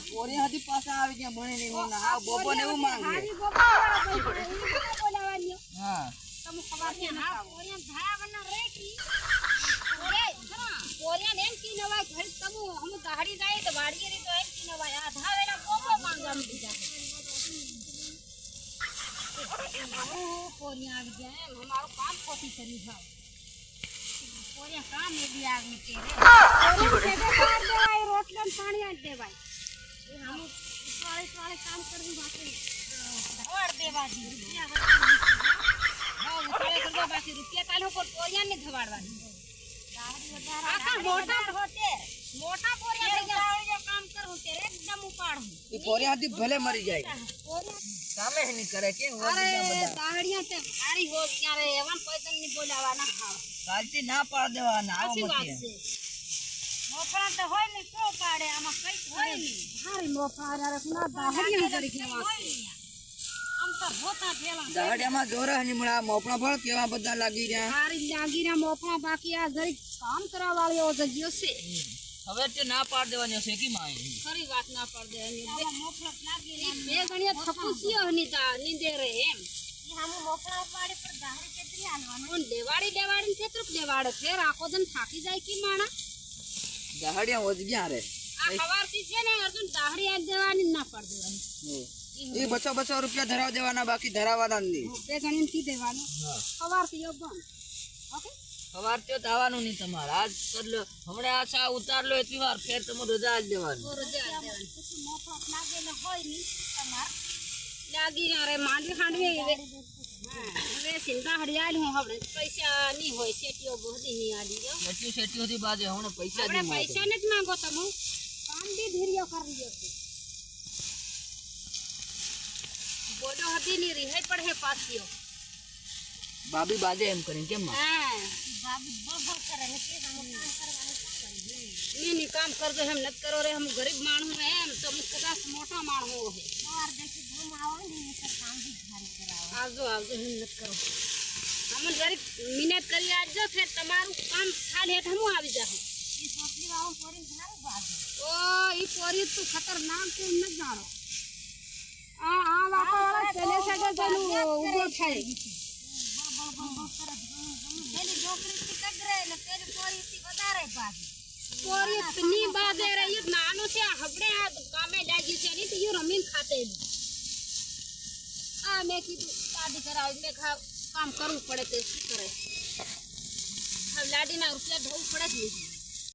પોરી હતી પાછા આવી ગયા ભણે નહીં મને હા બોબો ને એવું માંગે હારી બોબો વાળા પૈસા એને કોને બોલાવાની હા તમે ખબર છે હા પોરિયા ધાયા વના રેકી ઓરે પોરિયા એમ કી નવા ઘર તમુ હમ ગાડી જાય તો વાડીએ રી તો એમ કી નવા આ ધાવેલા બોબો માંગવા મી જા પોરિયા આવી ગયા એમ અમારું કામ ખોટી કરી જાવ પોરિયા કામ એ બી આવી કે રે પોરિયા દેવાય રોટલા ને પાણી આ દેવાય એ હમ વાળે કામ કરવું બાકી ધવાડ દેવા દી રૂપિયા હા ઉતારે કરવો બાકી રૂપિયા કાલો પર પોરિયા ને ધવાડવાની આકા મોટા પોરિયા કામ કરું તે એકદમ ઉપાડું એ પોરી હતી ભલે મરી જાય કામે નહીં કરે કે અરે દાહડિયા તે હારી હો ક્યારે એવન કોઈ તન ની બોલાવાના ખાવ કાલથી ના પાડ દેવાના આવો સાચી વાત મત છે મોફળા તો હોય ને તો પાડે આમાં કઈ હોય નહીં હારી મોફળા રે ના દાહડિયા કરી કેવા આમ તો ભોતા થેલા દાહડિયામાં જોરા ની મળા મોપણા ફળ કેવા બધા લાગી રહ્યા હારી લાગી રહ્યા મોફળા બાકી આ જરી કામ કરવા વાળો તો ગયો છે હવે તે ના પાડ દેવાની હશે કે માં ખરી વાત ના પડ દે અને મોફળા લાગી બે ગણિયા થપુસીઓ નીંદે રે એમ ઈ હામુ મોફળા પાડે પર દાહડી કેતરી આલવાનું દેવાડી છેત્રુક દેવાડે ફેર આખો દન થાકી જાય કે માણા દાહડિયા વધ ગયા રે આ ખવારતી છે ને અર્જુન દાહડી આ દેવાની ના પડ દેવાની એ 200 રૂપિયા ધરાવ દેવાના બાકી ધરાવવાના નહીં બે ગણીને કી દેવાનું ખવારતી યો બંધ ઓકે સવાર તો આવવાનું નહીં તમારે આજ કર લો હમણાં આ સા ઉતાર લો એટલી વાર ફેર તમે રજા જ દેવાની રજા દેવાની પછી મોફળા લાગેલા હોય ની તમાર લાગી રે માંડવી ખાંડવી હવે ચિંતા હરિયાળી હું હવે પૈસા નહીં હોય સેટીઓ બધી નહીં આલી જો સેટીઓ થી બાજે હમણાં પૈસા આપણે પૈસા ને જ માંગો તમે કામ બી ધીરિયો કરી લ્યો છે બોડો હતી ની રિહાઈ પડે પાછીઓ ભાભી બાજે એમ કરીને કેમ હા ભાભી બહુ કરે ને કે હમ કામ કરવાનું ની કામ કરજો એમ નત કરો રે હમ ગરીબ માણસ હે એમ તો મુક કદાચ મોટા માણસ હો હે માર દેખી ઘૂમ આવો ને તો કામ બી ભારી કરાવો આવજો એમ નત કરો હમ જરી મહેનત કરી આવજો ફેર તમારું કામ ખાલી હેઠ હમ આવી જાહો ઈ સોટલી વાળો પોરી ઘારું બાજુ ઓ ઈ પોરી તું ખતરનાક છે ન જાણો આ વાપા વાળા ચલે સડે ચલું ઉભો થાય પેલી છોકરી થી કગરે ને પેલી પોરી થી વધારે બાજુ પોરી ની બાજે રે ઈ નાનો છે હબડે આ કામે લાગી છે ની તો ઈ રમીન ખાતેલું આ મે કીધું શાદી કરાવી મે કામ કરવું પડે તે શું કરે હવે લાડીના રૂપિયા ધોવું પડે જ નહીં